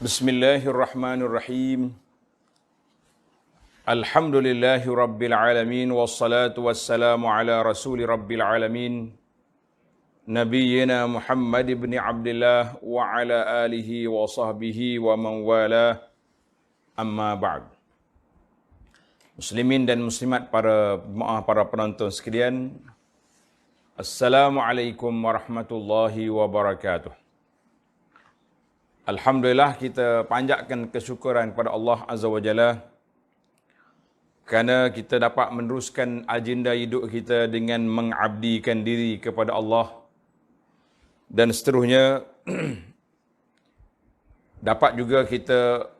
Bismillahirrahmanirrahim. Alhamdulillahi rabbil alamin wassalatu wassalamu ala rasuli rabbil alamin nabiyyina Muhammad ibn Abdullah wa ala alihi wa sahbihi wa man wala amma ba'd. Muslimin dan muslimat, para penonton sekalian, Assalamualaikum warahmatullahi wabarakatuh. Alhamdulillah, kita panjatkan kesyukuran kepada Allah Azza wa Jalla kerana kita dapat meneruskan agenda hidup kita dengan mengabdikan diri kepada Allah, dan seterusnya dapat juga kita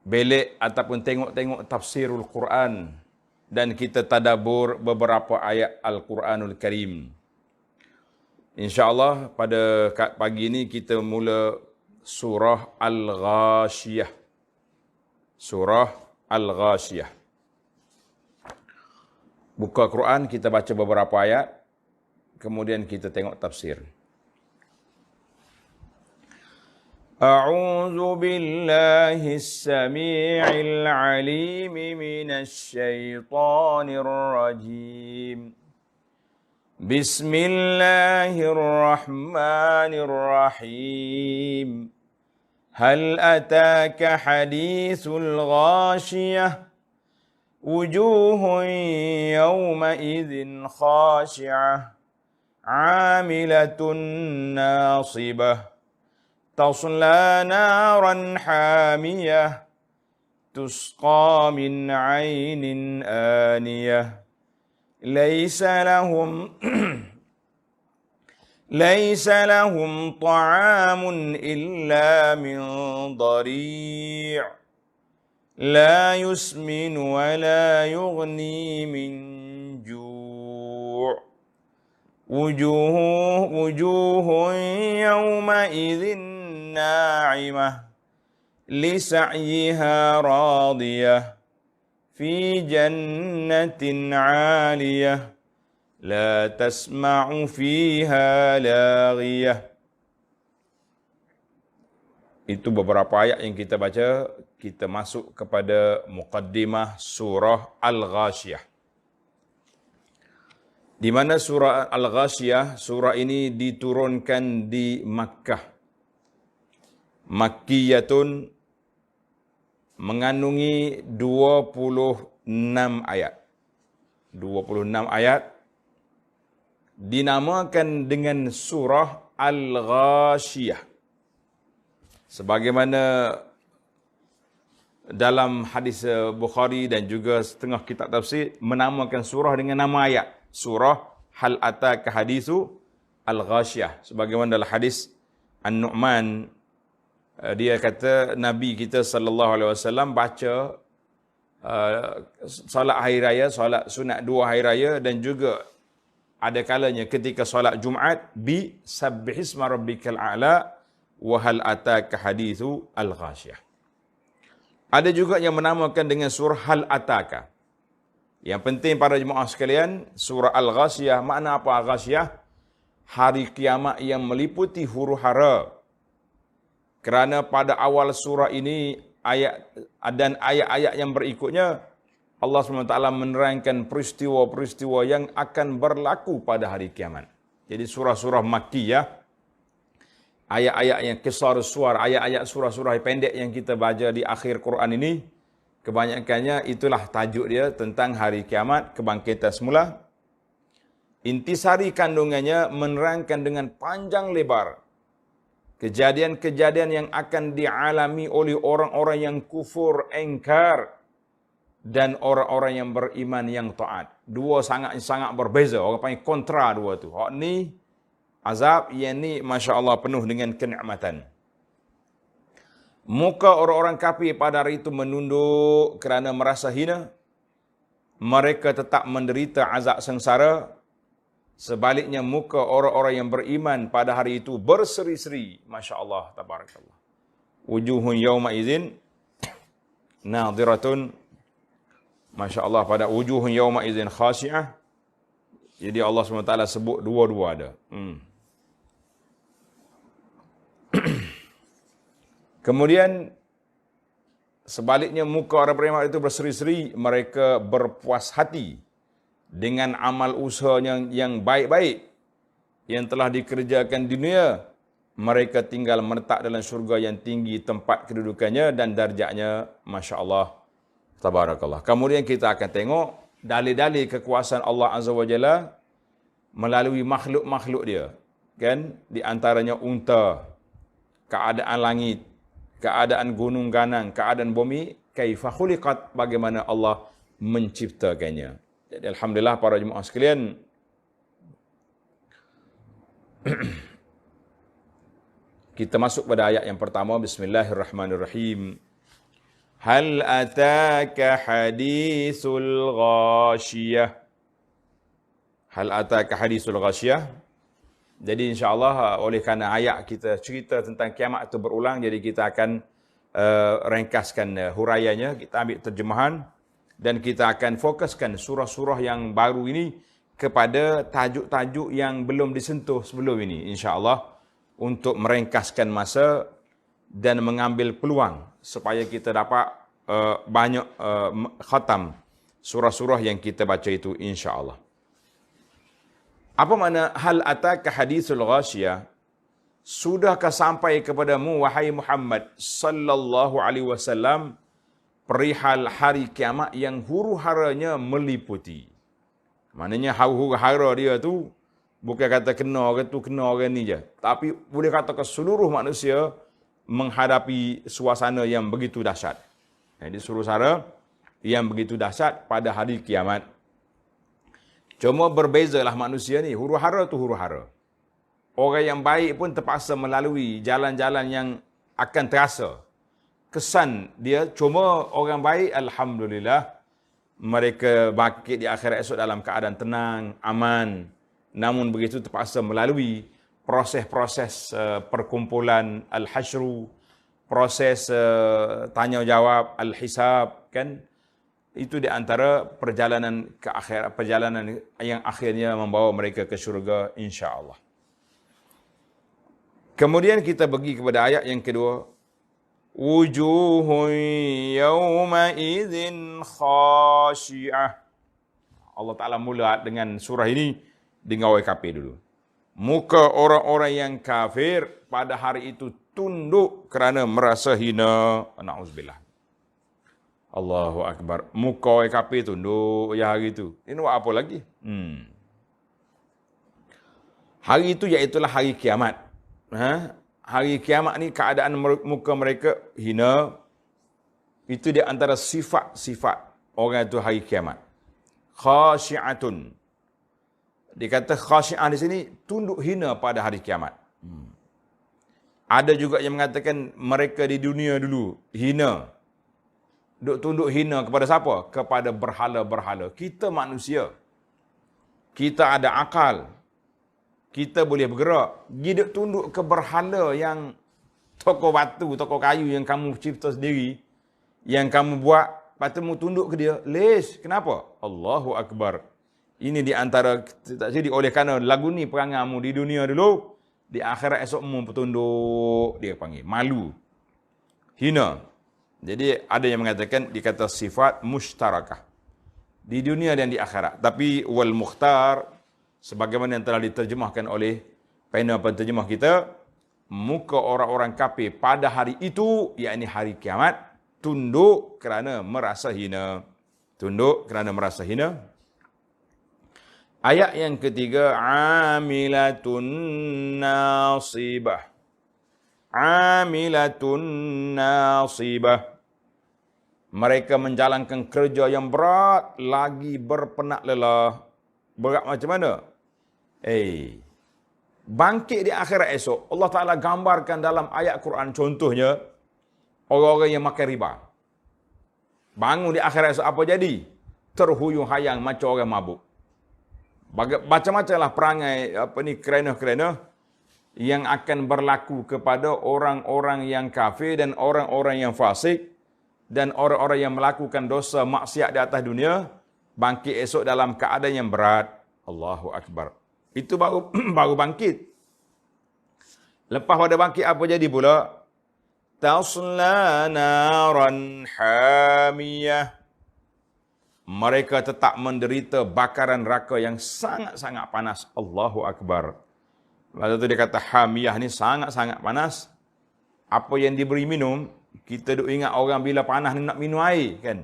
belik ataupun tengok-tengok tafsirul Quran dan kita tadabbur beberapa ayat Al-Quranul Karim. InsyaAllah pada pagi ini kita mula surah Al-Ghashiyah. Surah Al-Ghashiyah. Buka Quran, kita baca beberapa ayat, kemudian kita tengok tafsir. A'udzu billahis samii'il 'aliim minasy syaithaanir rajiim. بسم الله الرحمن الرحيم هل أتاك حديث الغاشية وجوه يومئذ خاشعة عاملة ناصبة تصلى نارا حامية تسقى من عين آنية ليس لهم طعام إلا من ضريع لا يسمن ولا يغني من جوع وجوه يومئذ ناعمة لسعيها راضية في جنة عالية لا تسمع فيها لاغية. Itu beberapa ayat yang kita baca. Kita masuk kepada muqaddimah surah Al-Ghashiyah. Di mana surah Al-Ghashiyah, surah ini diturunkan di Makkah. Makkiyatun, mengandungi 26 ayat. 26 ayat dinamakan dengan surah Al-Ghashiyah. Sebagaimana dalam hadis Bukhari dan juga setengah kitab tafsir menamakan surah dengan nama ayat. Surah Hal Ataka Hadithu Al-Ghashiyah. Sebagaimana dalam hadis An-Nu'man, dia kata Nabi kita sallallahu alaihi wasallam baca solat hari raya, solat sunat 2 hari raya, dan juga ada kalanya ketika solat Jumaat bi sabbihisma rabbikal a'la wa hal ataka hadithu al-ghashiyah. Ada juga yang menamakan dengan surah Hal Ataka. Yang penting para jemaah sekalian, surah Al-Ghashiyah, makna apa Ghashiyah? Hari kiamat yang meliputi huru-hara. Kerana pada awal surah ini ayat-ayat yang berikutnya Allah SWT menerangkan peristiwa-peristiwa yang akan berlaku pada hari kiamat. Jadi surah-surah Makkiyah, ayat-ayat yang qisar suwar, ayat-ayat surah-surah pendek yang kita baca di akhir Quran ini, kebanyakannya itulah tajuk dia tentang hari kiamat, kebangkitan semula. Intisari kandungannya menerangkan dengan panjang lebar kejadian-kejadian yang akan dialami oleh orang-orang yang kufur, engkar, dan orang-orang yang beriman yang taat. Dua sangat berbeza. Orang panggil kontra dua tu. Hak ni azab, yang ni masya-Allah penuh dengan kenikmatan. Muka orang-orang kafir pada hari itu menunduk kerana merasa hina. Mereka tetap menderita azab sengsara. Sebaliknya muka orang-orang yang beriman pada hari itu berseri-seri. Masya Allah, tabarakallah. Wujuhun yawma idzin nadhiratun. Masya Allah, pada wujuhun yawma idzin khashi'ah. Jadi Allah SWT sebut dua-dua ada. Kemudian sebaliknya muka orang beriman itu berseri-seri, mereka berpuas hati dengan amal usaha yang baik-baik yang telah dikerjakan di dunia. Mereka tinggal menetap dalam syurga yang tinggi tempat kedudukannya dan darjatnya, Masya Allah, Tabarakallah. Kemudian kita akan tengok dalil-dalil kekuasaan Allah Azza wa Jalla melalui makhluk-makhluk dia. Kan? Di antaranya unta, keadaan langit, keadaan gunung ganang, keadaan bumi, kaifa khuliqat, bagaimana Allah menciptakannya. Jadi alhamdulillah para jemaah sekalian, kita masuk pada ayat yang pertama. Bismillahirrahmanirrahim. Hal ataka hadithul ghashiyah. Hal ataka hadithul ghashiyah. Jadi insya-Allah oleh kerana ayat kita cerita tentang kiamat itu berulang, jadi kita akan ringkaskan huraiannya, kita ambil terjemahan dan kita akan fokuskan surah-surah yang baru ini kepada tajuk-tajuk yang belum disentuh sebelum ini, insya-Allah, untuk meringkaskan masa dan mengambil peluang supaya kita dapat banyak khatam surah-surah yang kita baca itu, insya-Allah. Apa makna hal ataka hadithul ghashiyah? Sudahkah sampai kepadamu wahai Muhammad sallallahu alaihi wasallam perihal hari kiamat yang huru-haranya meliputi? Maknanya huru-hara dia tu bukan kata kena orang tu, kena orang ni je. Tapi boleh kata ke seluruh manusia menghadapi suasana yang begitu dahsyat. Jadi suasana yang begitu dahsyat pada hari kiamat. Cuma berbezalah manusia ni, huru-hara tu huru-hara. Orang yang baik pun terpaksa melalui jalan-jalan yang akan terasa kesan dia. Cuma orang baik, alhamdulillah, mereka bangkit di akhirat esok dalam keadaan tenang, aman. Namun begitu terpaksa melalui proses-proses perkumpulan al-hasyru, proses tanya-jawab al-hisab, kan? Itu di antara perjalanan ke akhirat, perjalanan yang akhirnya membawa mereka ke syurga, insya-Allah. Kemudian kita pergi kepada ayat yang kedua. Wujuhun yawma idzin khashi'ah. Allah Ta'ala mula dengan surah ini dengan orang kafir dulu. Muka orang-orang yang kafir pada hari itu tunduk kerana merasa hina. Na'udzubillah. Allahu Akbar. Muka orang kafir tunduk ya hari itu. Ini buat apa lagi? Hari itu iaitulah hari kiamat. Hari kiamat ni keadaan muka mereka hina. Itu di antara sifat-sifat orang itu hari kiamat. Khasyi'atun. Dikata khasyi'ah di sini tunduk hina pada hari kiamat. Ada juga yang mengatakan mereka di dunia dulu hina. Tunduk hina kepada siapa? Kepada berhala-berhala. Kita manusia. Kita ada akal. Kita boleh bergerak. Hidup tunduk ke berhala yang toko batu, toko kayu yang kamu cipta sendiri, yang kamu buat, lepas tu mu tunduk ke dia. Les. Kenapa? Allahu Akbar. Ini di antara, tak jadi oleh kerana lagu ni perangamu di dunia dulu, di akhirat esok mu bertunduk, dia panggil. Malu. Hina. Jadi ada yang mengatakan dikata sifat mushtarakah. Di dunia dan di akhirat. Tapi wal mukhtar, sebagaimana yang telah diterjemahkan oleh panel penterjemah kita, muka orang-orang kafir pada hari itu, yakni hari kiamat, tunduk kerana merasa hina. Tunduk kerana merasa hina. Ayat yang ketiga, amilatun nasibah. Amilatun nasibah. Mereka menjalankan kerja yang berat, lagi berpenat lelah. Berat macam mana? Bangkit di akhirat esok, Allah Ta'ala gambarkan dalam ayat Quran, contohnya, orang-orang yang makan riba. Bangun di akhirat esok, apa jadi? Terhuyung-hayang macam orang mabuk. Macam-macamlah perangai, kerana-kerana yang akan berlaku kepada orang-orang yang kafir dan orang-orang yang fasik, dan orang-orang yang melakukan dosa maksiat di atas dunia, bangkit esok dalam keadaan yang berat. Allahu Akbar. Itu baru bangkit. Lepas pada bangkit apa jadi pula? tasla naran hamiyah. Mereka tetap menderita bakaran neraka yang sangat-sangat panas. Allahu Akbar. Lepas tu dia kata hamiyah ni sangat-sangat panas. Apa yang diberi minum, kita duk ingat orang bila panas ni nak minum air kan.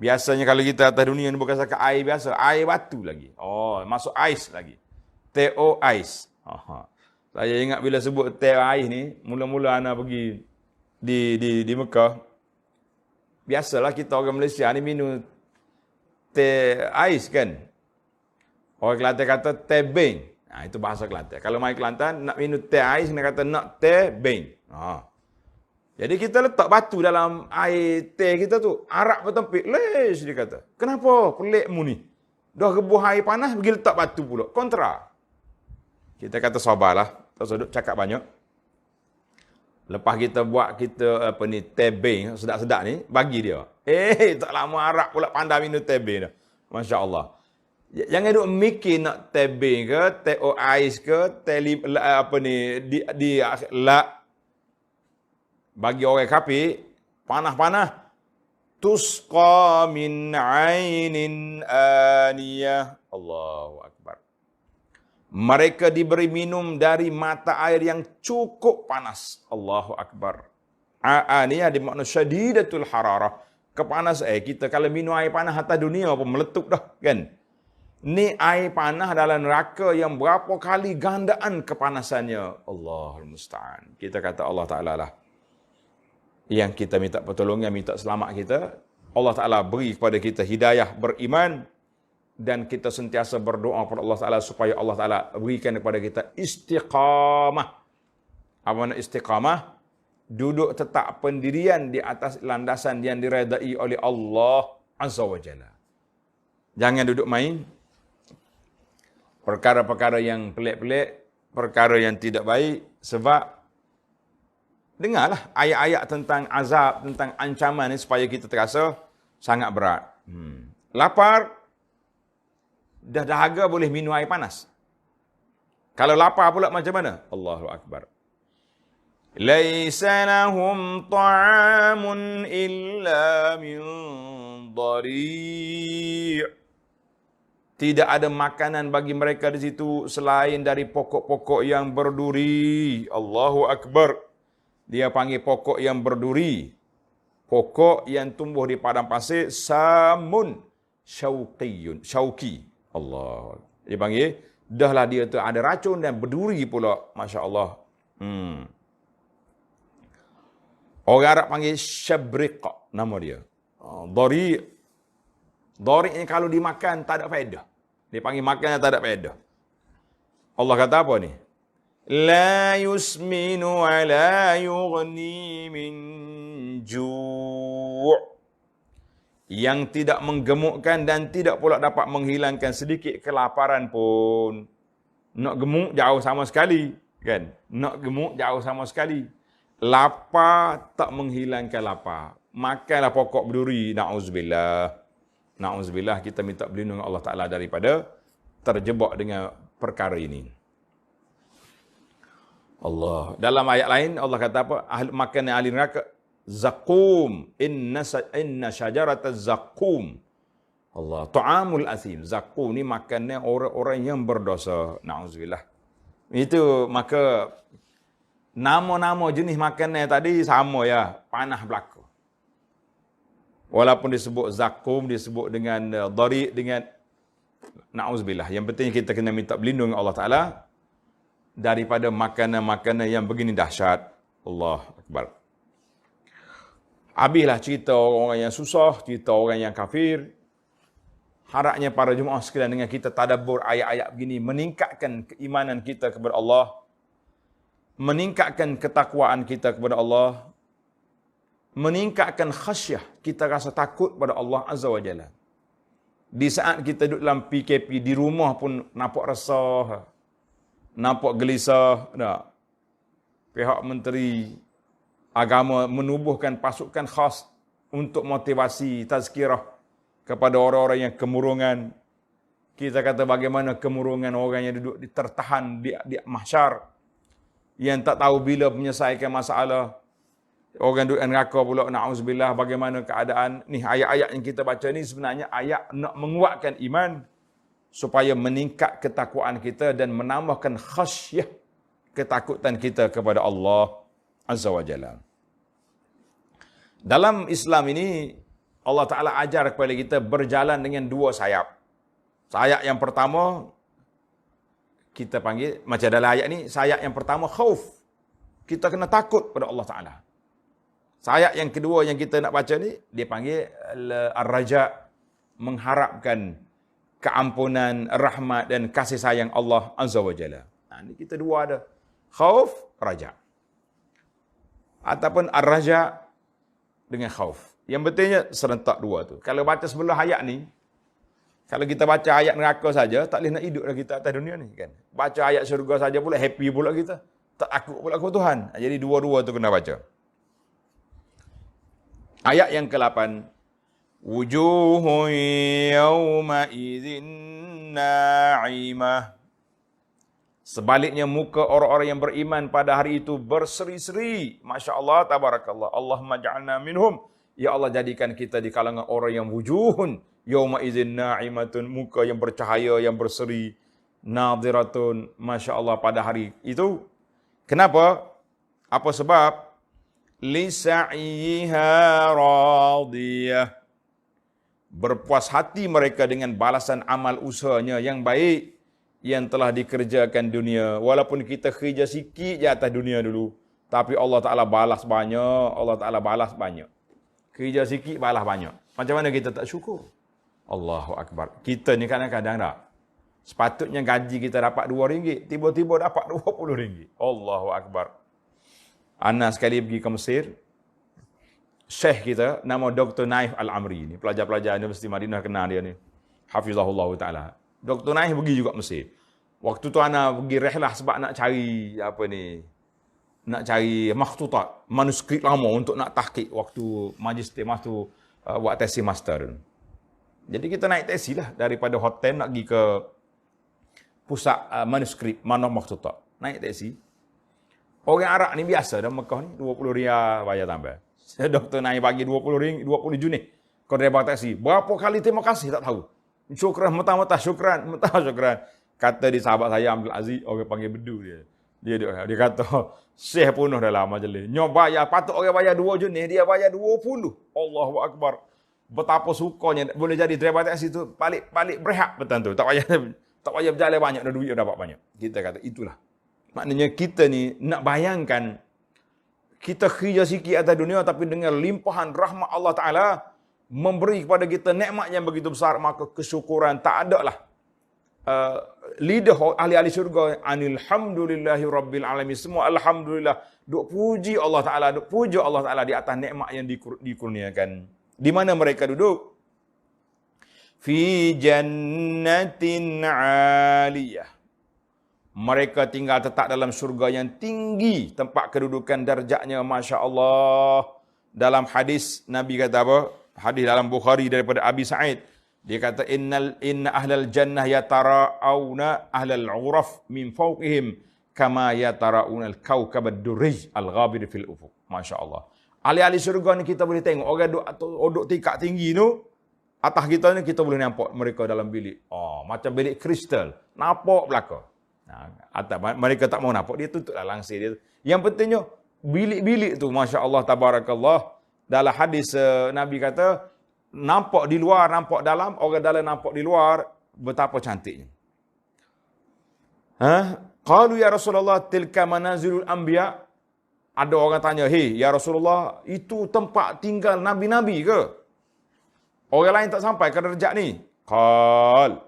Biasanya kalau kita atas dunia ni bukan sahaja air biasa, air batu lagi. Oh, masuk ais lagi. Teo ais. Saya ingat bila sebut teh ais ni, mula-mula ana pergi di Mekah. Biasalah kita orang Malaysia ni minum teh ais kan. Orang Kelantan kata teh beng. Nah, itu bahasa Kelantan. Kalau mai Kelantan nak minum teh ais kena kata nak teh beng. Jadi kita letak batu dalam air teh kita tu. Arak bertempik. Lesh, dia kata. Kenapa? Pelikmu ni. Dah rebuh air panas, pergi letak batu pula. Kontra. Kita kata sabarlah. Tak usah duk cakap banyak. Lepas kita buat teh beng, sedap-sedap ni, bagi dia. Tak lama arak pula pandai minum teh beng dah. Masya Allah. Jangan duk mikir nak teh beng ke, teh ais ke, teh bagi orang kafir, panah-panah. Tusqa min ainin aniyah. Allahu Akbar. Mereka diberi minum dari mata air yang cukup panas. Allahu Akbar. Aniyah dimakna syadidatul hararah. Kepanas kita kalau minum air panas atas dunia apa meletup dah kan. Ni air panas dalam neraka yang berapa kali gandaan kepanasannya. Allahul musta'an. Kita kata Allah Ta'ala lah yang kita minta pertolongan, minta selamat kita. Allah Ta'ala beri kepada kita hidayah beriman. Dan kita sentiasa berdoa kepada Allah Ta'ala supaya Allah Ta'ala berikan kepada kita istiqamah. Apa makna istiqamah? Duduk tetap pendirian di atas landasan yang diredai oleh Allah Azza wa Jalla. Jangan duduk main. Perkara-perkara yang pelik-pelik, perkara yang tidak baik. Sebab dengarlah ayat-ayat tentang azab, tentang ancaman ni supaya kita terasa sangat berat. Lapar, dah dahaga boleh minum air panas. Kalau lapar pula macam mana? Allahu Akbar. Laisa lahum ta'amun illa min dhari'. Tidak ada makanan bagi mereka di situ selain dari pokok-pokok yang berduri. Allahu Akbar. Dia panggil pokok yang berduri. Pokok yang tumbuh di padang pasir. Samun syauqiyun. Syauqi. Allah. Dia panggil, dahlah dia tu ada racun dan berduri pula. Masya Allah. Orang Arab panggil syabriq. Nama dia. Dari. Dari ni kalau dimakan tak ada faedah. Dia panggil makan yang tak ada faedah. Allah kata apa ni? La yusminu wa la yughni min ju'. Yang tidak menggemukkan dan tidak pula dapat menghilangkan sedikit kelaparan pun. Nak gemuk jauh sama sekali, kan? Nak gemuk jauh sama sekali. Lapar tak menghilangkan lapar. Makanlah pokok berduri, na'udzubillah. Na'udzubillah, kita minta perlindungan Allah Ta'ala daripada terjebak dengan perkara ini. Allah. Dalam ayat lain Allah kata apa? Makanan ahli neraka zaqum. Inna syajarata zaqum. Allah. Ta'amul asim. Zaqum ni makannya orang-orang yang berdosa. Na'udzubillah. Itu maka nama-nama jenis makanan tadi sama ya, panah belaka. Walaupun disebut zaqum, disebut dengan dari, dengan na'udzubillah. Yang penting kita kena minta perlindungan Allah Ta'ala daripada makanan-makanan yang begini dahsyat. Allah Akbar. Habislah cerita orang yang susah, cerita orang yang kafir. Harapnya para jemaah sekalian dengan kita tadabbur ayat-ayat begini meningkatkan keimanan kita kepada Allah, meningkatkan ketakwaan kita kepada Allah, meningkatkan khasyah, kita rasa takut pada Allah Azza wa Jalla. Di saat kita duduk dalam PKP di rumah pun nampak resah, nampak gelisah. Tak? Pihak Menteri Agama menubuhkan pasukan khas untuk motivasi tazkirah kepada orang-orang yang kemurungan. Kita kata bagaimana kemurungan orang yang duduk tertahan di mahsyar, yang tak tahu bila menyelesaikan masalah. Orang duduk neraka pula, na'udzubillah, bagaimana keadaan. Ni ayat-ayat yang kita baca ni sebenarnya ayat nak menguatkan iman supaya meningkat ketakwaan kita dan menambahkan khasyah, ketakutan kita kepada Allah Azza wa Jalla. Dalam Islam ini, Allah Ta'ala ajar kepada kita berjalan dengan dua sayap. Sayap yang pertama, kita panggil, macam dalam ayat ni, sayap yang pertama khauf. Kita kena takut pada Allah Ta'ala. Sayap yang kedua yang kita nak baca ni, dia panggil ar-raja, mengharapkan keampunan, rahmat dan kasih sayang Allah Azza wa Jalla. Ini kita dua ada. Khauf, raja. Ataupun ar-raja dengan khauf. Yang betulnya serentak dua tu. Kalau baca sebelah ayat ni, kalau kita baca ayat neraka saja, tak boleh nak hidup dah kita atas dunia ni kan. Baca ayat syurga saja pula, happy pula kita. Tak takut pula kepada Tuhan. Jadi dua-dua tu kena baca. Ayat yang ke-8. Wujuhun yawma idzin na'imah. Sebaliknya muka orang-orang yang beriman pada hari itu berseri-seri. Masya Allah, tabarakallah. Allahumma ja'alna minhum. Ya Allah, jadikan kita di kalangan orang yang wujuhun yawma idzin na'imatun, muka yang bercahaya, yang berseri, nadhiratun, Masya Allah, pada hari itu. Kenapa? Apa sebab? Lisa'yiha radiyah. Berpuas hati mereka dengan balasan amal usahanya yang baik yang telah dikerjakan dunia. Walaupun kita kerja sikit je atas dunia dulu, tapi Allah Ta'ala balas banyak. Allah Ta'ala balas banyak. Kerja sikit, balas banyak. Macam mana kita tak syukur? Allahu Akbar. Kita ni kadang-kadang tak. Sepatutnya gaji kita dapat RM2, tiba-tiba dapat RM20. Allahu Akbar. Ana sekali pergi ke Mesir, Syekh kita, nama Dr. Naif Al-Amri ni, pelajar-pelajar Universiti Madinah kenal dia ni. Hafizahullah Ta'ala. Dr. Naif pergi juga Mesir. Waktu tu ana pergi rehlah sebab nak cari, nak cari makhtutat, manuskrip lama untuk nak tahqiq waktu magister tu, buat tesis master. Jadi kita naik teksi lah daripada hotel nak pergi ke pusat manuskrip, mana makhtutat. Naik teksi. Orang Arab ni biasa dah Mekah ni, RM20 bayar tambah. Doktor naik bagi RM20, 20 Junit. Kau driver taksi. Berapa kali terima kasih tak tahu. Syukran, mentah-mentah syukran, syukran. Kata di sahabat saya Abdul Aziz, orang panggil bedu dia. Dia kata, Syekh penuh dalam majlis. Nyo bayar, patut orang bayar 2 Junit, dia bayar 20. Allahu Akbar. Betapa sukanya boleh jadi driver taksi tu balik berehat betul tu. Tak payah berjalan banyak, dah duit dah dapat banyak. Kita kata itulah. Maknanya kita ni nak bayangkan kita kerja sikit atas dunia tapi dengan limpahan rahmat Allah Ta'ala memberi kepada kita nikmat yang begitu besar, maka kesyukuran tak ada lah. Lidah ahli-ahli syurga, alhamdulillahi rabbil alamin, semua alhamdulillah, duk puji Allah Ta'ala, duk puji Allah Ta'ala di atas nikmat yang dikurniakan. Di mana mereka duduk? Fi jannatin 'aliyah. Mereka tinggal tetap dalam syurga yang tinggi, tempat kedudukan darjatnya, Masya Allah. Dalam hadis, Nabi kata apa? Hadis dalam Bukhari daripada Abi Sa'id. Dia kata, inna ahlal jannah yatara'awna ahlal uraf min fawqihim kama yatara'una al-kawkab ad-durrij al-ghabir fil ufuq. Masya Allah. Ahli-ahli syurga ni kita boleh tengok. Orang duduk tingkat tinggi tu, atas kita ni kita boleh nampak mereka dalam bilik. Macam bilik kristal. Nampak belakang. Mereka tak mau nampak, dia tutuplah langsir dia. Yang pentingnya bilik-bilik tu, Masya Allah, tabarakallah. Dalam hadis Nabi kata, nampak di luar, nampak dalam, orang dalam nampak di luar, betapa cantiknya. Qalu ya Rasulullah tilka manazilul anbiya. Ada orang tanya, "Hei ya Rasulullah, itu tempat tinggal nabi-nabi ke? Orang lain tak sampai ke darjat ni?" Qal,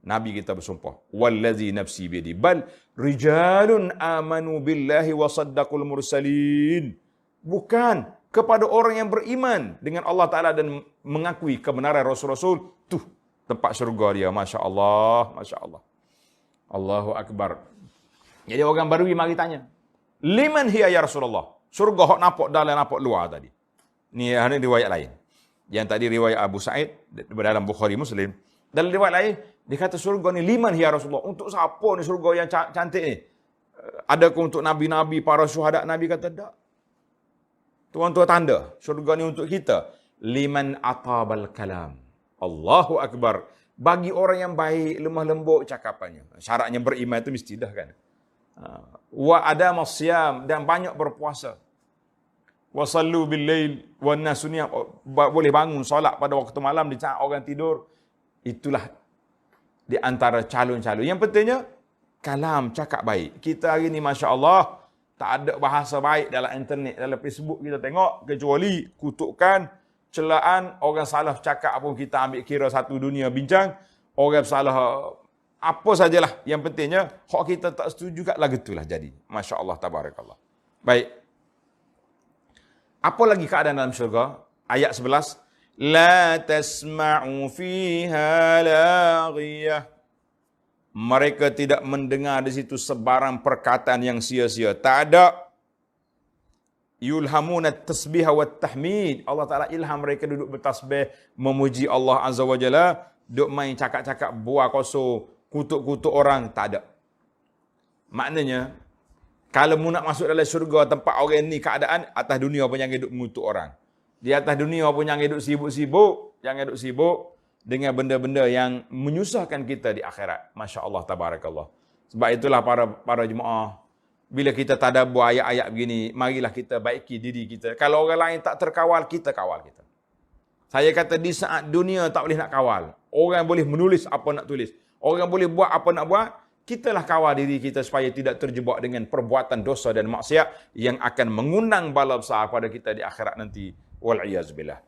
Nabi kita bersumpah, wallazi nafsi biyadi, bal rijalun amanu billahi wa saddaqul mursalin. Bukan, kepada orang yang beriman dengan Allah Ta'ala dan mengakui kebenaran Rasul-Rasul. Tuh, tempat syurga dia. Masya Allah, Masya Allah. Allahu Akbar. Jadi orang baru mari tanya, liman hiya ya Rasulullah? Syurga hok nampak dalam, nampak luar tadi. Ni riwayat lain. Yang tadi riwayat Abu Sa'id dalam Bukhari Muslim. Dalam riwayat lain, dia kata syurga ni liman hiya Rasulullah. Untuk siapa ni syurga yang cantik ni? Adakah untuk nabi-nabi, para syuhada? Nabi kata tak. Tuan-tuan tanda, syurga ni untuk kita. Liman atabal kalam. Allahu Akbar. Bagi orang yang baik, lemah lembut cakapannya. Syaratnya beriman itu mesti dah kan. Wa adamas siyam, dan banyak berpuasa. Wa sallu bil lail wan nasu niyam, boleh bangun solat pada waktu malam di saat orang tidur. Itulah di antara calon-calon. Yang pentingnya kalam, cakap baik. Kita hari ni masya-Allah tak ada bahasa baik dalam internet, dalam Facebook kita tengok, kecuali kutukan, celaan, orang salah cakap pun kita ambil kira satu dunia bincang, orang salah apa sajalah. Yang pentingnya hak kita tak setuju kat lah gitulah jadi. Masya-Allah tabarakallah. Baik. Apa lagi keadaan dalam syurga? Ayat 11. La tasma'u fiha laghiyah. Mereka tidak mendengar di situ sebarang perkataan yang sia-sia. Tak ada. Yulhamuna tasbih wa tahmid. Allah Ta'ala ilham mereka duduk bertasbih, memuji Allah Azza wa Jalla, duduk main cakap-cakap buah kosong, kutuk-kutuk orang. Tak ada. Maknanya, kalau mu nak masuk dalam syurga tempat orang ni keadaan, atas dunia pun jangan duduk mengutuk orang. Di atas dunia pun jangan duduk sibuk-sibuk. Jangan duduk sibuk dengan benda-benda yang menyusahkan kita di akhirat. Masya Allah, tabarakallah. Sebab itulah para jemaah, bila kita tadabbur ayat-ayat begini, marilah kita baiki diri kita. Kalau orang lain tak terkawal, kita kawal kita. Saya kata di saat dunia tak boleh nak kawal. Orang boleh menulis apa nak tulis. Orang boleh buat apa nak buat. Kitalah kawal diri kita supaya tidak terjebak dengan perbuatan dosa dan maksiat yang akan mengundang bala besar pada kita di akhirat nanti. Wal'iyazbillah.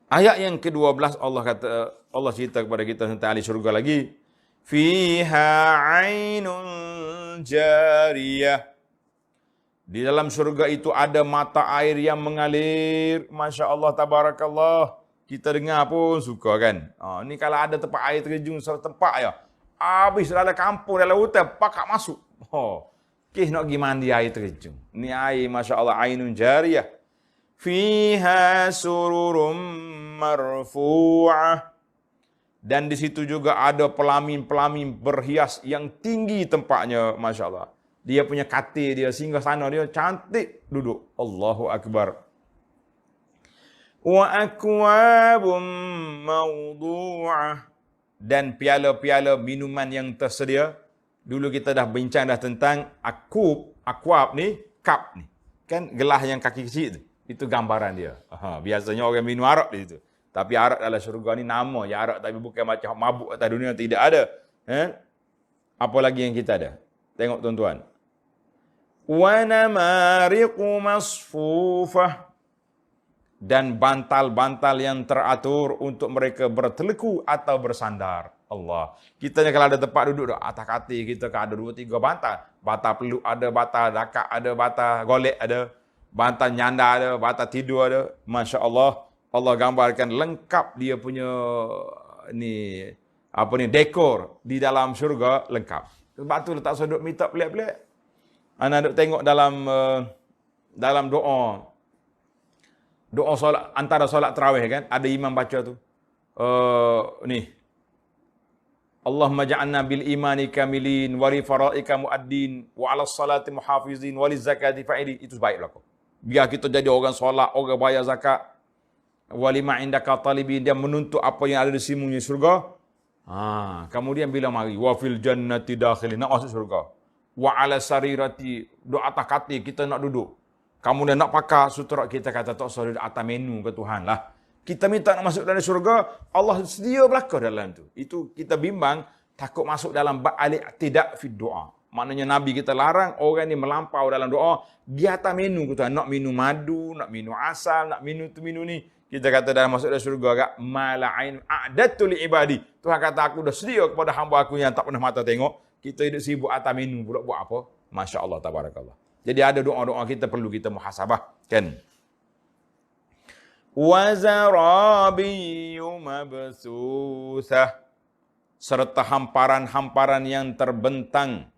Ayat yang ke-12 Allah cerita kepada kita tentang ahli syurga lagi. Fiha 'ainun jariyah. Di dalam syurga itu ada mata air yang mengalir. Masya Allah, tabarakallah. Kita dengar pun suka kan. Ni kalau ada tempat air terjun, satu tempat ya. Habis dalam kampung, dalam hutan, pakak masuk. Kes nak pergi mandi air terjun. Ni air, Masya Allah, ainun jariyah. Fiha sururum marfu'ah. Dan di situ juga ada pelamin-pelamin berhias yang tinggi tempatnya, Masya Allah. Dia punya katil dia, singgah sana dia cantik duduk. Allahu Akbar. Wa akwabum mawdu'ah. Dan piala-piala minuman yang tersedia. Dulu kita dah bincang dah tentang akwab ni, cup ni. Kan gelas yang kaki kecil tu. Itu gambaran dia. Biasanya orang minum arak di situ. Tapi arak dalam syurga ni nama ya arak, tapi bukan macam mabuk atas dunia, tidak ada. Apa lagi yang kita ada? Tengok tuan-tuan. Wa namariqu masfufah. Dan bantal-bantal yang teratur untuk mereka berteleku atau bersandar. Allah. Kita ni kalau ada tempat duduk atas katil kita kan ada 2-3 bantal. Bantal peluk ada, bantal dakak ada, bantal golek ada, bantal nyanda ada, bantal tidur ada. Masya Allah. Allah gambarkan lengkap dia punya dekor di dalam syurga lengkap. Sebab tu tak usah duduk minta pelik-pelik. Anda duduk tengok dalam doa solat, antara solat tarawih kan, ada imam baca tu. Allahumma ja'alna bil imani kamilin wa li fara'ika muaddin wa 'ala salati muhafizin wa li zakati fa'ili. Itu baik berlaku. Biar kita jadi orang solat, orang bayar zakat. Wa lima indaka talibin, dia menuntut apa yang ada di sisimu surga. Kemudian bila mari wa fil jannati dakhilin, nak masuk surga. Wa 'ala sarirati, doa atas katil kita nak duduk. Kemudian nak pakai sutra kita kata tak usah duduk atas menu ke Tuhan lah. Kita minta nak masuk dalam syurga, Allah sedia belaka dalam tu. Itu kita bimbang, takut masuk dalam ba'alik tidak fi doa. Maknanya Nabi kita larang orang ni melampau dalam doa, di atas menu ke Tuhan. Nak minum madu, nak minum asal, nak minum tu minum ni. Kita kata dalam masuk dalam syurga agak mala'ain a'datu li ibadi. Tuhan kata aku dah sedia kepada hamba aku yang tak pernah mata tengok. Kita hidup sibuk atas menu pula buat apa? Masya Allah, tabarakallah. Jadi ada doa-doa kita perlu kita muhasabah, kan? Wa zarabiyyu mabsusah, serta hamparan-hamparan yang terbentang.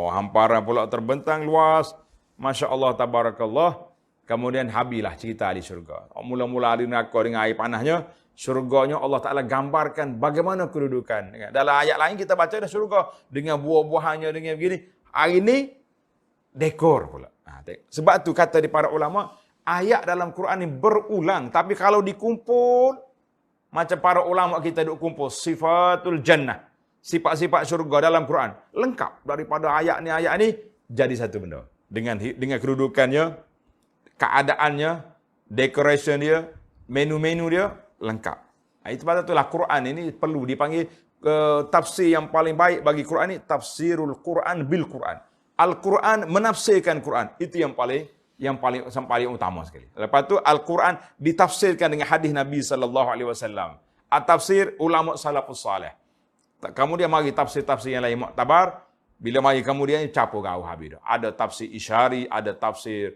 Hamparan pula terbentang luas. Masya Allah, tabarakallah. Kemudian habislah cerita ahli syurga. Mula-mula ahli neraka dengan air panasnya, syurganya Allah Ta'ala gambarkan bagaimana kedudukan. Dalam ayat lain kita baca dah syurga dengan buah-buahannya, dengan begini. Hari ini dekor pula. Sebab tu kata di para ulama, ayat dalam Quran ni berulang. Tapi kalau dikumpul, macam para ulama kita duk kumpul, sifatul jannah, sifat-sifat syurga dalam Quran. Lengkap daripada ayat ni, jadi satu benda. Dengan kedudukannya, keadaannya, decoration dia, menu-menu dia, lengkap. Itu sebab itulah Quran ini perlu dipanggil tafsir yang paling baik bagi Quran ni, tafsirul Quran bil Quran. Al-Quran menafsirkan Quran. Itu yang paling utama sekali. Lepas tu Al-Quran ditafsirkan dengan hadis Nabi sallallahu alaihi wasallam. At-tafsir ulama salafus salih. Kemudian mari tafsir-tafsir yang lain muktabar. Bila mari kemudian capur kau habis dah. Ada tafsir isyari, ada tafsir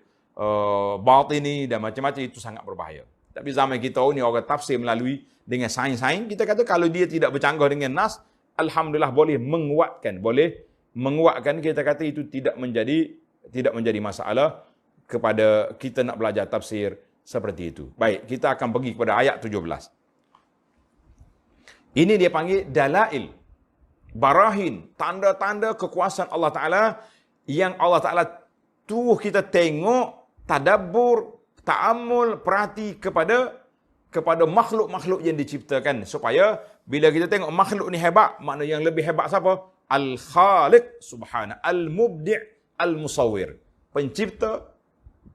batini dan macam-macam, itu sangat berbahaya. Tapi zaman kita ni orang tafsir melalui dengan sains-sains, kita kata kalau dia tidak bercanggah dengan nas, alhamdulillah boleh menguatkan, kita kata itu tidak menjadi masalah kepada kita nak belajar tafsir seperti itu. Baik, kita akan pergi kepada ayat 17. Ini dia panggil dalail, barahin, tanda-tanda kekuasaan Allah Ta'ala yang Allah Ta'ala tuh kita tengok, tadabbur, ta'amul, perhati kepada makhluk-makhluk yang diciptakan. Supaya bila kita tengok makhluk ni hebat, makna yang lebih hebat siapa? Al-Khaliq subhanahu, Al-Mubdi', Al-Musawwir. Pencipta,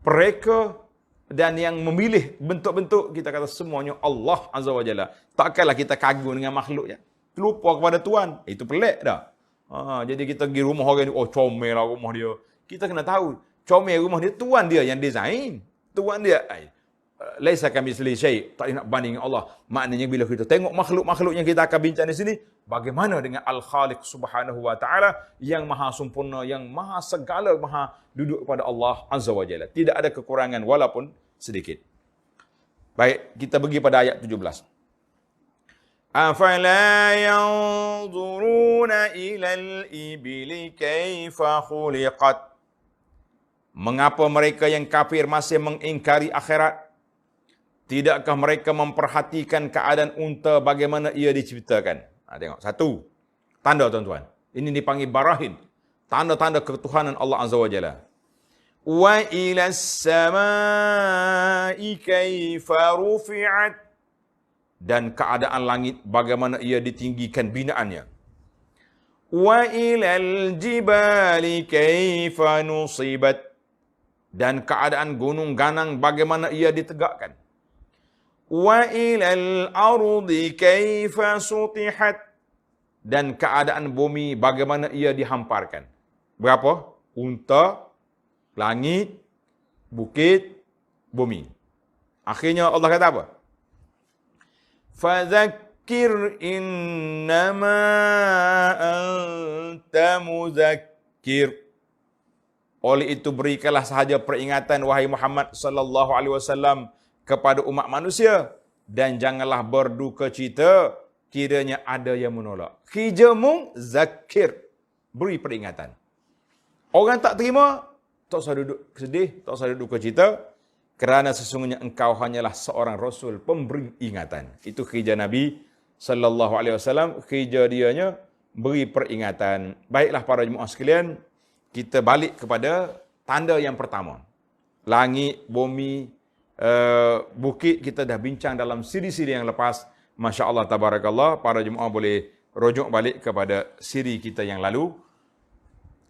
pereka dan yang memilih bentuk-bentuk, kita kata semuanya Allah Azza wa Jalla. Takkanlah kita kagum dengan makhluknya. Terlupa kepada Tuhan. Itu pelik dah. Jadi kita pergi rumah orang ni, oh comel lah rumah dia. Kita kena tahu, comel rumah dia, Tuhan dia yang design. Tuhan dia, laisa kamitslihi syai', tak nak banding dengan Allah. Maknanya bila kita tengok makhluk-makhluk yang kita akan bincang di sini, bagaimana dengan Al-Khaliq Subhanahu wa taala yang maha sempurna, yang maha segala, maha duduk kepada Allah Azza wa Jalla. Tidak ada kekurangan walaupun sedikit. Baik, kita pergi pada ayat 17. Afala yanzuruna ilal ibli kaifa khuliqat. Mengapa mereka yang kafir masih mengingkari akhirat? Tidakkah mereka memperhatikan keadaan unta bagaimana ia diciptakan? Tengok, satu tanda tuan-tuan. Ini dipanggil barahin. Tanda-tanda ketuhanan Allah Azza wa Jalla. Wa ilas samai kaifa rufi'at. Dan keadaan langit bagaimana ia ditinggikan binaannya. Wa ilal jibali kaifa nusibat. Dan keadaan gunung ganang bagaimana ia ditegakkan. Wa ilal ardi kaifa sutihat. Dan keadaan bumi bagaimana ia dihamparkan. Berapa? Unta, langit, bukit, bumi. Akhirnya Allah kata apa? Fadzakir innama anta muzakkir. Oleh itu berikanlah sahaja peringatan wahai Muhammad sallallahu alaihi wasallam kepada umat manusia dan janganlah berduka cita kiranya ada yang menolak. Khijamu zakir, beri peringatan. Orang tak terima, tak usah duduk sedih, tak usah duduk duka cita, kerana sesungguhnya engkau hanyalah seorang rasul pemberi ingatan. Itu khija Nabi sallallahu alaihi wasallam, khija dianya beri peringatan. Baiklah para jemaah sekalian, kita balik kepada tanda yang pertama. Langit, bumi, bukit kita dah bincang dalam siri-siri yang lepas. Masya Allah, tabarakallah. Para jemaah boleh rujuk balik kepada siri kita yang lalu.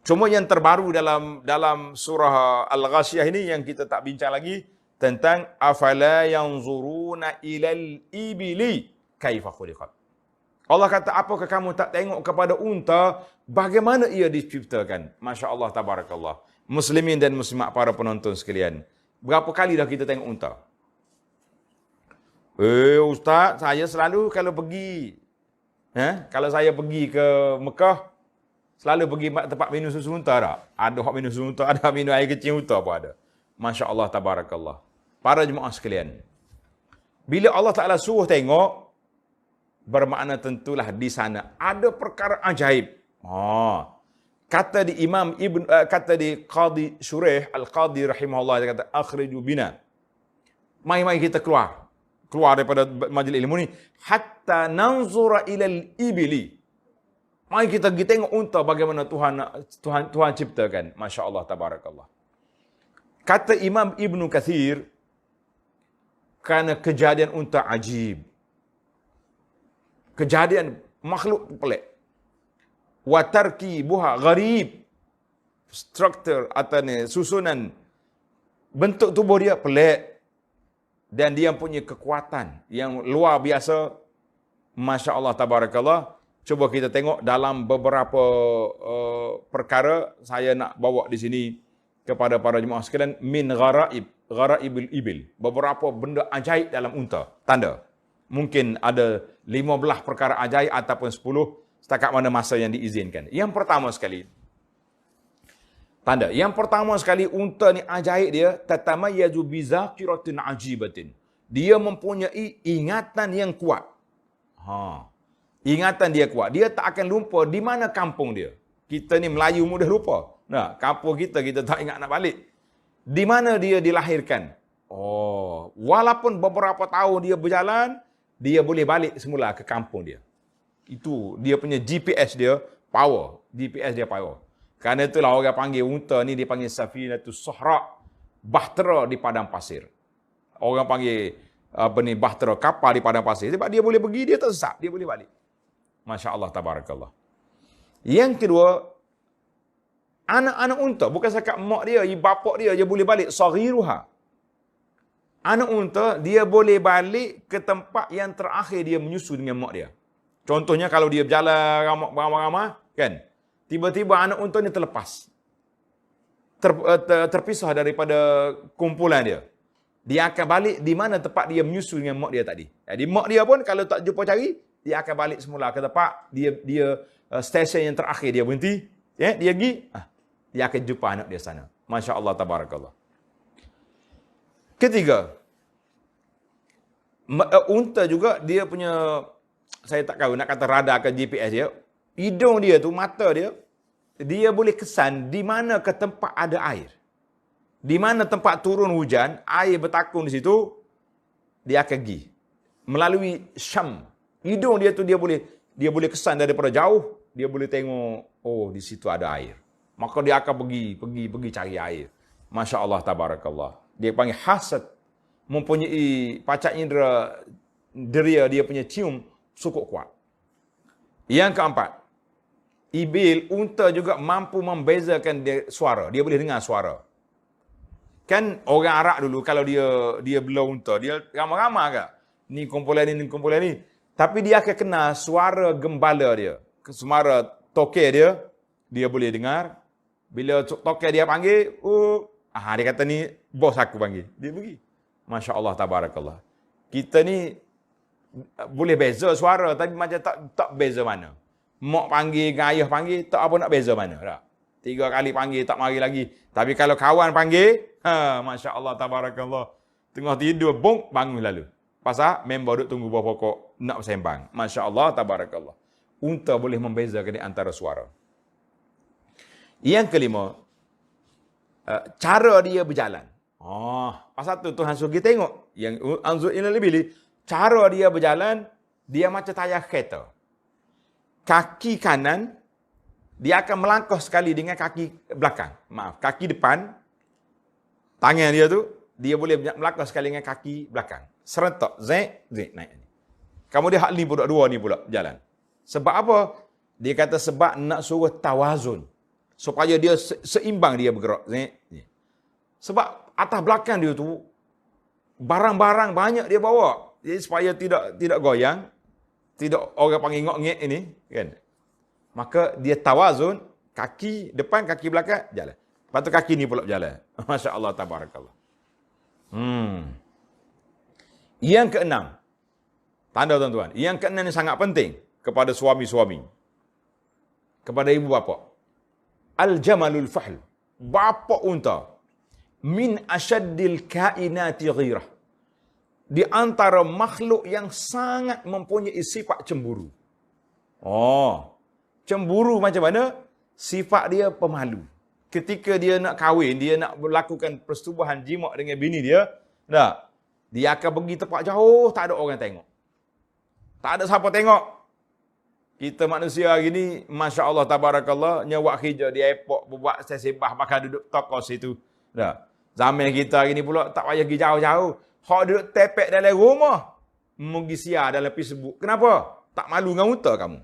Cuma yang terbaru dalam surah Al-Ghasyiyah ini yang kita tak bincang lagi tentang afala yanzuruna ilal ibili kaifa khuliqat. Allah kata, apakah kamu tak tengok kepada unta bagaimana ia diciptakan? Masya Allah, tabarakallah. Muslimin dan muslimat para penonton sekalian, berapa kali dah kita tengok unta? Ustaz, saya selalu kalau saya pergi ke Mekah, selalu pergi tempat minum susu unta tak? Ada hak minum susu unta, ada minum air kecil unta pun ada. Masya Allah, tabarakallah. Para jemaah sekalian, bila Allah Ta'ala suruh tengok, bermakna tentulah di sana ada perkara ajaib. Kata di Qadi Shuraih Al-Qadi rahimahullah, dia kata akhriju bina. Mari kita keluar daripada majlis ilmu ni hatta nanzura ilal ibili. Mari kita pergi tengok unta bagaimana Tuhan ciptakan. Masya Allah, tabarakallah. Kata Imam Ibn Kathir Kerana kejadian unta ajib. Kejadian makhluk pelik. Wa tarkibuha gharib. Struktur atau susunan bentuk tubuh dia pelik. Dan dia punya kekuatan yang luar biasa. Masya Allah, tabarakallah. Cuba kita tengok dalam beberapa perkara saya nak bawa di sini kepada para jemaah sekalian, min gharaibul ibil. Beberapa benda ajaib dalam unta. Tanda. Mungkin ada 15 perkara ajaib ataupun 10 setakat mana masa yang diizinkan. Yang pertama sekali, tanda. Yang pertama sekali, unta ni ajaib dia, tatamayyazu bizakiratin ajibatin. Dia mempunyai ingatan yang kuat. Ingatan dia kuat. Dia tak akan lupa di mana kampung dia. Kita ni Melayu mudah lupa. Nah, kampung kita tak ingat nak balik. Di mana dia dilahirkan. Walaupun beberapa tahun dia berjalan, dia boleh balik semula ke kampung dia. Itu dia punya GPS dia power. GPS dia power. Kerana itulah orang panggil unta ni, dia panggil Safinatus Sahra, bahtera di padang pasir. Orang panggil bahtera, kapal di padang pasir. Sebab dia boleh pergi, dia tak sesat, dia boleh balik. Masya Allah, tabarakallah. Yang kedua, anak-anak unta, bukan sekat mak dia, bapak dia je boleh balik, saghiruha. Anak unta, dia boleh balik ke tempat yang terakhir dia menyusu dengan mak dia. Contohnya kalau dia berjalan ramai-ramai, kan? Tiba-tiba anak unta ni terlepas. Terpisah daripada kumpulan dia. Dia akan balik di mana tempat dia menyusu dengan mak dia tadi. Jadi mak dia pun kalau tak jumpa cari, dia akan balik semula ke tempat dia stesen yang terakhir dia berhenti. Ya, dia pergi, dia akan jumpa anak dia sana. Masya Allah, tabarakallah. Ketiga, unta juga dia punya, saya tak tahu nak kata radar ke GPS dia, hidung dia tu, mata dia, dia boleh kesan di mana ke tempat ada air. Di mana tempat turun hujan, air bertakung di situ, dia akan pergi. Melalui syam. Hidung dia tu dia boleh kesan daripada jauh, dia boleh tengok, di situ ada air. Maka dia akan pergi cari air. Masya Allah, tabarakallah. Dia panggil hasad. Mempunyai panca indera deria, dia punya cium cukup kuat. Yang keempat, ibil, unta juga mampu membezakan suara. Dia boleh dengar suara. Kan orang Arab dulu kalau dia bela unta, dia ramai-ramai agak. Ni kumpulan ni. Tapi dia akan kenal suara gembala dia. Suara tokek dia boleh dengar. Bila tokek dia panggil, dia kata ni bos aku panggil. Dia pergi. Masya Allah, tabarakallah. Kita ni boleh beza suara, tapi macam tak beza mana. Mak panggil, ayah panggil, tak apa nak beza mana. Tak? 3 kali panggil, tak mari lagi. Tapi kalau kawan panggil, Masya Allah, tabarakallah. Tengah tidur, bong, bangun lalu. Pasal member duduk tunggu bawah pokok, nak bersembang. Masya Allah, tabarakallah. Unta boleh membezakan antara suara. Yang kelima, cara dia berjalan. Pasal tu Tuhan suruh kita tengok. Yang anzur ilal ibili, cara dia berjalan, dia macam tayar kereta. Kaki kanan, dia akan melangkah sekali dengan kaki belakang. Kaki depan, tangan dia tu, dia boleh melangkah sekali dengan kaki belakang. Serentak, naik. Kamu dia hak ni pula, dua ni pula jalan. Sebab apa? Dia kata sebab nak suruh tawazun. Supaya dia seimbang dia bergerak. Sebab atas belakang dia tu, barang-barang banyak dia bawa. Jadi supaya tidak goyang, tidak orang panggil ngok-ngek ini, kan? Maka dia tawazun, kaki depan, kaki belakang, jalan. Lepas tu kaki ni pula berjalan. Masya Allah, tabarakallah. Yang keenam, tanda tuan-tuan, yang keenam ni sangat penting kepada suami-suami, kepada ibu bapa. Al-jamalul fahl, bapa unta, min asyaddil kainati ghirah, di antara makhluk yang sangat mempunyai sifat cemburu. Cemburu macam mana? Sifat dia pemalu. Ketika dia nak kahwin, dia nak melakukan persetubuhan jima' dengan bini dia, dia akan pergi tempat jauh, tak ada orang tengok. Tak ada siapa tengok. Kita manusia hari ni, Masya Allah, tabarakallah, nyawak kerja di airport, buat sesibah, makan duduk toko situ. Zaman kita hari ni pula, tak payah pergi jauh-jauh. Hak duduk tepek dalam rumah, mugi siar dalam Facebook. Kenapa? Tak malu dengan unta kamu.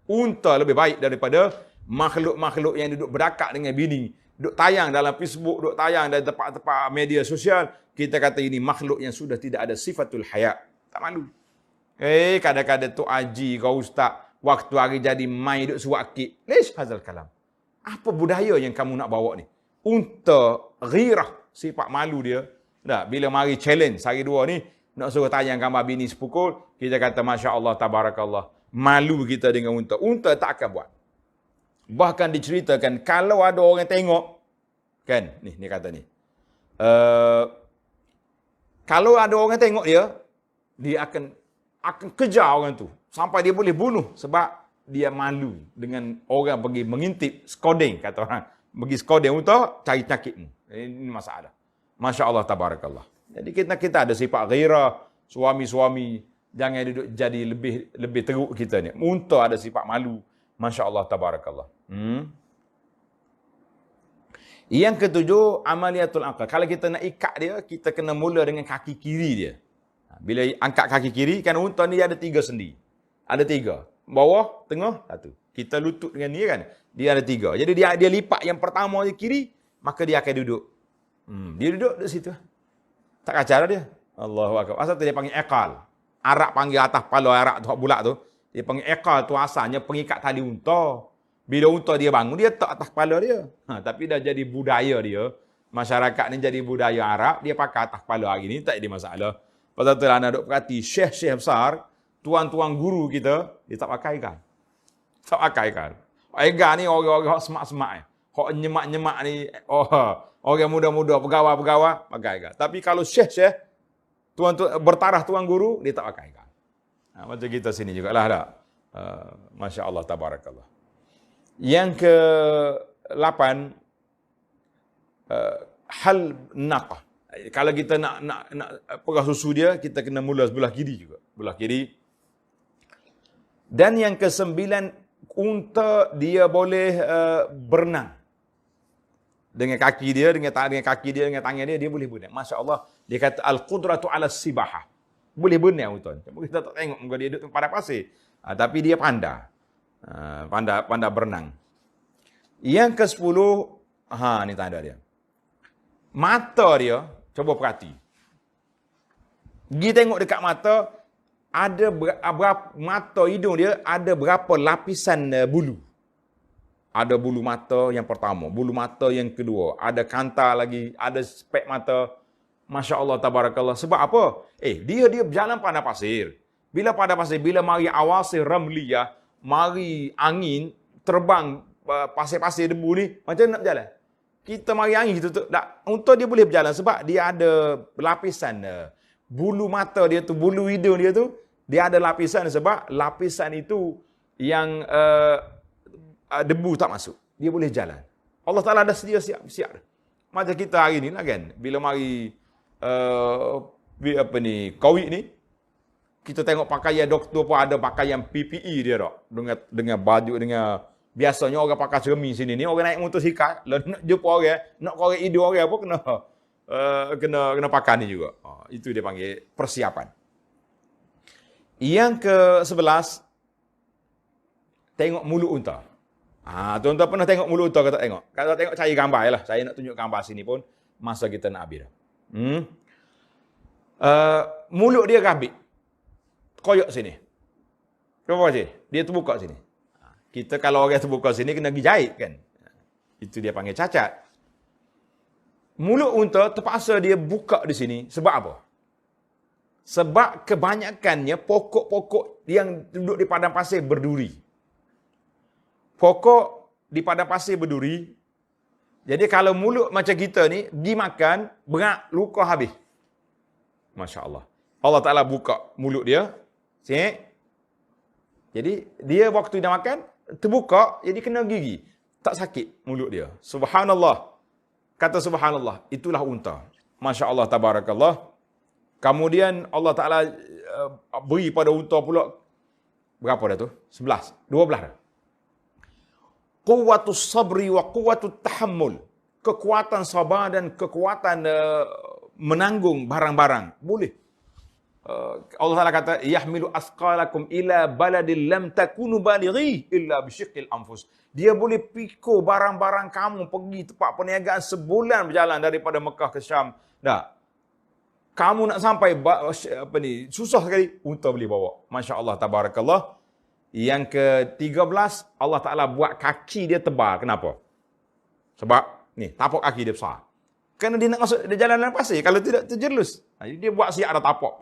Unta lebih baik daripada makhluk-makhluk yang duduk berakak dengan bini. Duduk tayang dalam Facebook, duduk tayang dalam tempat-tempat media sosial. Kita kata ini makhluk yang sudah tidak ada sifatul haya. Tak malu. Kadang-kadang tu Haji, kau ustaz, waktu hari jadi mai duduk suakit. Lish hazal kalam. Apa budaya yang kamu nak bawa ni? Unta, ghirah, sifat malu dia. Dah, bila mari challenge hari dua ni, nak suruh tayang gambar bini sepukul, kita kata Masya Allah, Tabarakallah. Malu kita dengan unta. Unta tak akan buat. Bahkan diceritakan, kalau ada orang tengok, kan, ni kata ni. Kalau ada orang tengok dia akan kejar orang tu. Sampai dia boleh bunuh. Sebab dia malu dengan orang pergi mengintip skodeng, kata orang. Pergi skodeng untuk cari cakitmu. Ini masalah. Masya Allah, Tabarakallah. Jadi kita ada sifat ghairah. Suami-suami jangan duduk jadi lebih teruk kita ni. Unta ada sifat malu. Masya Allah, Tabarakallah. Yang ketujuh, amaliatul aqal. Kalau kita nak ikat dia, kita kena mula dengan kaki kiri dia. Bila angkat kaki kiri, kan unta ni ada 3 sendi. Ada 3. Bawah, tengah, satu. Kita lutut dengan ni kan, dia ada 3. Jadi dia lipat yang pertama di kiri, maka dia akan duduk. Dia duduk di situ. Tak kacau dia. Allahu akbar. Asal tu dia panggil iqal. Arab panggil atas kepala Arab tu, bulat tu. Dia panggil iqal tu asalnya pengikat tali unta. Bila unta dia bangun, dia tak atas kepala dia. Tapi dah jadi budaya dia. Masyarakat ni jadi budaya Arab, dia pakai atas kepala hari ni, tak ada masalah. Pasal tu anak duk perhati, syekh-syekh besar, tuan-tuan guru kita, dia tak pakai kan. Tak pakai kan. Egar ni orang-orang semak-semak. Hak nyemak-nyemak ni, orang muda-muda, pegawai-pegawai, pakai kan. Tapi kalau syekh-syekh, tuan-tuan bertarah tuan guru, dia tak pakai kan. Macam kita sini jugalah tak. Masya Allah, Tabarakallah. Yang ke-8, hal naqah. Kalau kita nak perah susu dia, kita kena mula sebelah kiri juga. Sebelah kiri. Dan yang ke-9, unta dia boleh berenang. Dengan kaki dia, dengan kaki dia, dengan tangan dia boleh berenang. Masya Allah. Dia kata, al-qudratu ala sibahah. Boleh berenang unta. Kita tak tengok muka dia duduk pada pasir. Tapi dia pandai. Pandai berenang. Yang ke-10, ni tanda dia. Mata dia, coba perhati. Pergi tengok dekat mata, ada berapa mata hidung dia, ada berapa lapisan bulu. Ada bulu mata yang pertama, bulu mata yang kedua, ada kantar lagi, ada spek mata. Masya Allah, Tabarakallah. Sebab apa? Dia berjalan pada pasir. Bila pada pasir, bila mari awasir ramliyah, mari angin, terbang pasir-pasir debu ni, macam nak berjalan? Kita mari angin, kita tutup. Unta dia boleh berjalan sebab dia ada lapisan. Bulu mata dia tu, bulu hidung dia tu, dia ada lapisan sebab lapisan itu yang debu tak masuk. Dia boleh jalan. Allah Ta'ala dah sedia siap. Macam kita hari ni lah kan. Bila mari COVID ni, kita tengok pakaian doktor pun ada pakaian PPE dia tak. Dengan baju, dengan biasanya orang pakai cermin sini ni, orang naik motosikal, nak jumpa orang, nak korek hidung orang pun kena pakai ni juga. Itu dia panggil persiapan. Yang ke-11, tengok mulut unta. Tuan-tuan pernah tengok mulut unta ke tak tengok? Kalau tengok cari gambar lah. Saya nak tunjuk gambar sini pun masa kita nak habis dah. Mulut dia rabik. Koyok sini. Kenapa sini? Dia terbuka sini. Kita kalau orang terbuka sini kena pergi jahit kan. Itu dia panggil cacat. Mulut unta terpaksa dia buka di sini sebab apa? Sebab kebanyakannya pokok-pokok yang duduk di padang pasir berduri. Pokok di padang pasir berduri. Jadi kalau mulut macam kita ni dimakan, berat, luka habis. Masya Allah. Allah Ta'ala buka mulut dia. Sini. Jadi dia waktu dia makan terbuka, jadi kena gigi. Tak sakit mulut dia. Subhanallah. Kata subhanallah. Itulah unta. Masya Allah, Tabarakallah. Kemudian Allah Ta'ala beri pada unta pula, berapa dah tu? 11. 12 dah. Quwwatus sabri wa quwwatut tahammul. Kekuatan sabar dan kekuatan menanggung barang-barang. Boleh. Allah Ta'ala kata, yahmilu asqalakum ila baladil lam takunu balighi illa bisyiqqil anfus. Dia boleh pikul barang-barang kamu pergi tempat perniagaan sebulan berjalan daripada Mekah ke Syam. Dah. Kamu nak sampai susah sekali, unta boleh bawa. Masya-Allah tabarakallah. Yang ke-13, Allah Ta'ala buat kaki dia tebal. Kenapa? Sebab ni, tapak kaki dia besar. Kerana dia nak masuk dia jalan dalam pasir, kalau tidak terjerus. Dia buat siap ada tapak.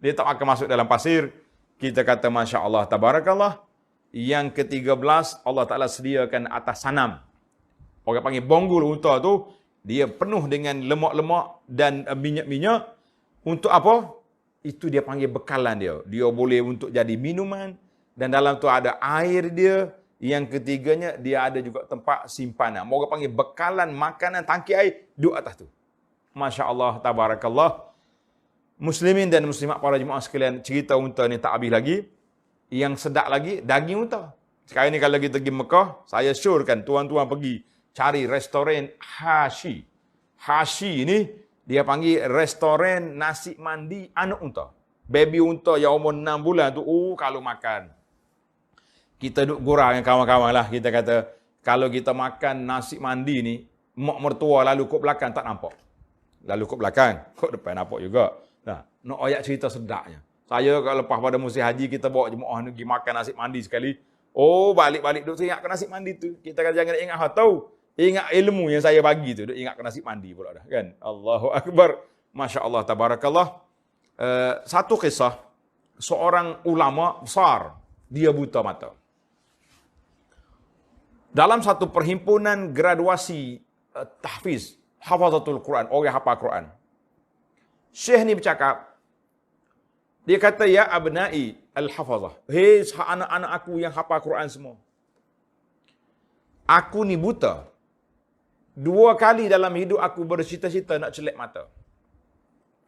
Dia tak akan masuk dalam pasir. Kita kata masya-Allah tabarakallah. Yang ke-13, Allah Ta'ala sediakan atas sanam. Orang panggil bonggol unta tu, dia penuh dengan lemak-lemak dan minyak-minyak. Untuk apa? Itu dia panggil bekalan dia. Dia boleh untuk jadi minuman. Dan dalam tu ada air dia. Yang ketiganya, dia ada juga tempat simpanan. Orang panggil bekalan makanan, tangki air, duduk atas tu. Masya Allah tabarakallah. Muslimin dan muslimat para jemaah sekalian, cerita unta ni tak habis lagi. Yang sedap lagi, daging unta. Sekarang ni kalau kita pergi Mekah, saya syorkan tuan-tuan pergi cari restoran Hashi. Hashi ni, dia panggil restoran nasi mandi anak unta. Baby unta yang umur 6 bulan tu, kalau makan. Kita duduk gurau dengan kawan-kawan lah. Kita kata, kalau kita makan nasi mandi ni, mak mertua lalu kok belakang tak nampak. Lalu kok belakang, kok depan nampak juga. Nah, nak ayat cerita sedapnya. Saya kalau lepas pada musim haji, kita bawa jemaah ni pergi makan nasi mandi sekali. Balik-balik duduk saya ingatkan nasi mandi tu. Kita kata jangan ingat tahu. Ingat ilmu yang saya bagi tu. Duduk ingatkan nasi mandi pula dah. Kan? Allahu Akbar. Masya Allah, tabarakallah. Satu kisah, seorang ulama besar, dia buta mata. Dalam satu perhimpunan graduasi tahfiz, hafazatul Quran, orang hafal Quran. Syekh ni bercakap, dia kata, ya abna'i al-hafazah. Hei anak-anak aku yang hafal Quran semua. Aku ni buta. 2 kali dalam hidup aku bercita-cita nak celak mata.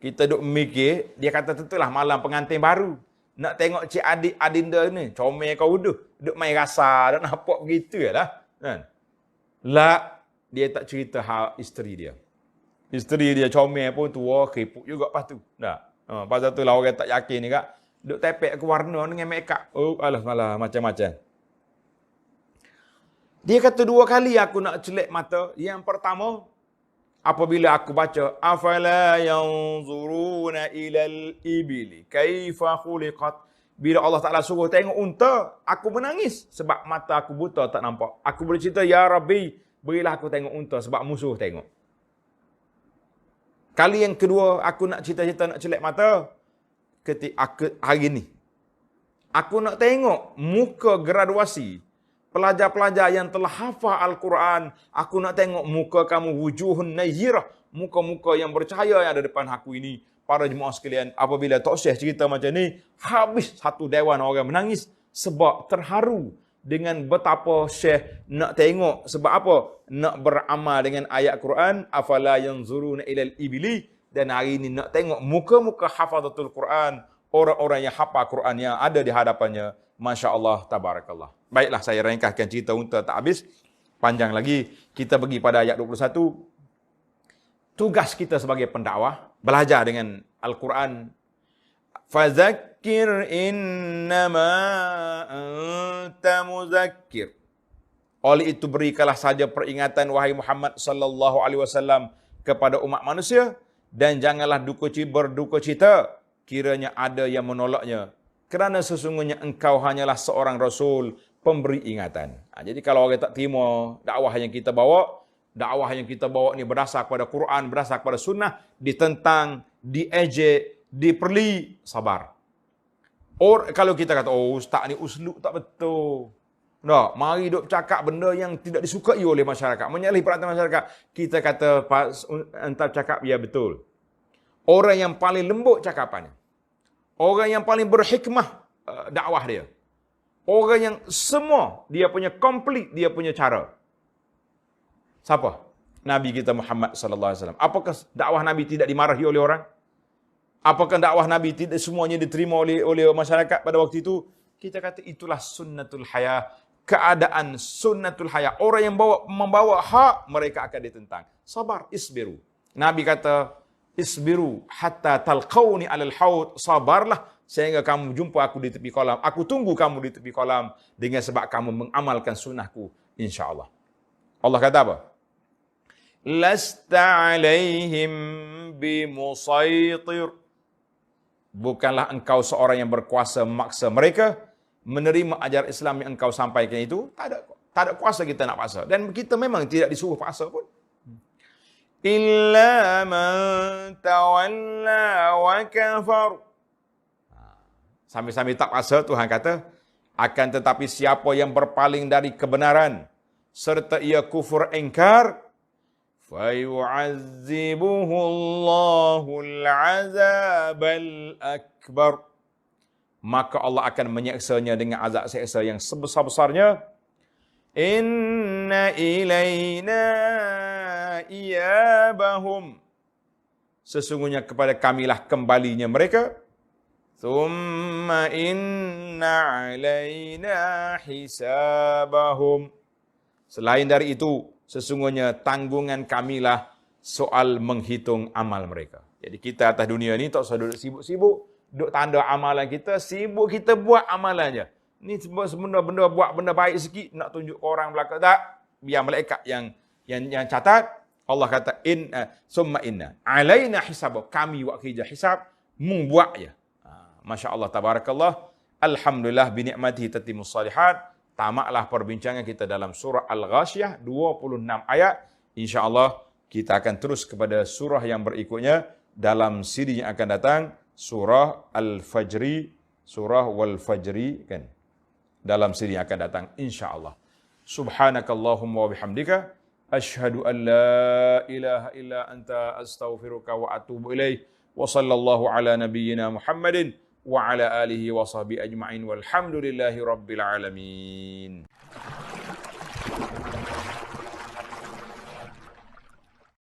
Kita duk mikir, dia kata tentulah malam pengantin baru. Nak tengok cik adik adinda ni, comel kau uduh. Duk main rasa, duk nampak begitu lah. Kan? Lah, dia tak cerita hal isteri dia. Isteri dia comel pun tua, keriput juga lepas tu. Dah. Pasal tu lah orang tak yakin ni kak. Duk tepek ke warna dengan make up. Alah, macam-macam. Dia kata 2 kali aku nak celak mata. Yang pertama, apabila aku baca afala yanzuruna ilal ibili kaifa khuliqat, bila Allah Taala suruh tengok unta, aku menangis sebab mata aku buta tak nampak. Aku boleh cerita, ya Rabbi, berilah aku tengok unta sebab musuh tengok. Kali yang kedua aku nak cita-cita nak celak mata, ketika hari ni aku nak tengok muka graduasi pelajar-pelajar yang telah hafal Al-Quran. Aku nak tengok muka kamu, wujuhun nayyirah, muka-muka yang bercahaya yang ada depan aku ini. Para jemaah sekalian, apabila Tok Syekh cerita macam ni, habis satu dewan orang menangis sebab terharu dengan betapa Syekh nak tengok. Sebab apa? Nak beramal dengan ayat Quran, afala yanzuruna ilal ibili. Dan hari ini nak tengok muka-muka hafazatul Quran, orang-orang yang hafal Quran yang ada di hadapannya. Masya Allah, tabarakallah. Baiklah, saya ringkaskan cerita unta tak habis. Panjang lagi. Kita pergi pada ayat 21. Tugas kita sebagai pendakwah, belajar dengan Al-Quran. Fazakir innama anta muzakkir. Oleh itu berikanlah saja peringatan wahai Muhammad sallallahu alaihi wasallam kepada umat manusia, dan janganlah berduka cita kiranya ada yang menolaknya, kerana sesungguhnya engkau hanyalah seorang rasul pemberi ingatan. Jadi kalau orang tak terima dakwah yang kita bawa, dakwah yang kita bawa ni berdasar kepada Quran, berdasar kepada sunnah, ditentang, diejek, diperli, sabar. Kalau kita kata, ustaz ni uslub tak betul. Tak, mari duk cakap benda yang tidak disukai oleh masyarakat, menyalahi perhatian masyarakat. Kita kata, entah cakap, ya betul. Orang yang paling lembut cakapannya. Orang yang paling berhikmah dakwah dia. Orang yang semua, dia punya komplit, dia punya cara. Siapa? Nabi kita Muhammad sallallahu alaihi wasallam. Apakah dakwah Nabi tidak dimarahi oleh orang? Apakah dakwah Nabi tidak semuanya diterima oleh masyarakat pada waktu itu? Kita kata itulah sunnatul haya, keadaan sunnatul haya. Orang yang membawa hak, mereka akan ditentang. Sabar, isbiru. Nabi kata, isbiru hatta talqauni alal haud, sabarlah sehingga kamu jumpa aku di tepi kolam. Aku tunggu kamu di tepi kolam dengan sebab kamu mengamalkan sunnahku, insya-Allah. Allah kata apa? Lasta alaihim bimusaitir. Bukanlah engkau seorang yang berkuasa memaksa mereka menerima ajaran Islam yang engkau sampaikan itu. Tak ada kuasa kita nak paksa. Dan kita memang tidak disuruh paksa pun. Illa man tawalla wa kafar. Sambil-sambil tak paksa, Tuhan kata, akan tetapi siapa yang berpaling dari kebenaran serta ia kufur ingkar, fayu'azzibuhu Allahul azabal akbar. Maka Allah akan menyeksanya dengan azab seksa yang sebesar-besarnya. Inna ilayna iyabahum. Sesungguhnya kepada kamilah kembalinya mereka. Thumma inna alayna hisabahum. Selain dari itu, sesungguhnya tanggungan kamilah soal menghitung amal mereka. Jadi kita atas dunia ni tak usah duduk sibuk-sibuk, duduk tanda amalan kita, sibuk kita buat amalannya. Ni benda-benda buat benda baik sikit, nak tunjuk orang belakang tak, biar malaikat yang catat. Allah kata summa inna alaina hisabah, kami buat kerja hisab, membuat je. Masya-Allah, tabarakallah. Alhamdulillah bi ni'matihi tatimmus shalihat. Tamatlah perbincangan kita dalam surah Al-Ghasyiyah 26 ayat. Insya-Allah kita akan terus kepada surah yang berikutnya dalam siri yang akan datang, surah Al-Fajri, surah Wal Fajri kan. Dalam siri yang akan datang insya-Allah. Subhanakallahumma wa bihamdika asyhadu an la ilaha illa anta astaghfiruka wa atubu ilaik. Wa sallallahu ala nabiyyina Muhammadin wa ala alihi wa sahbihi ajma'in walhamdulillahi rabbil alamin.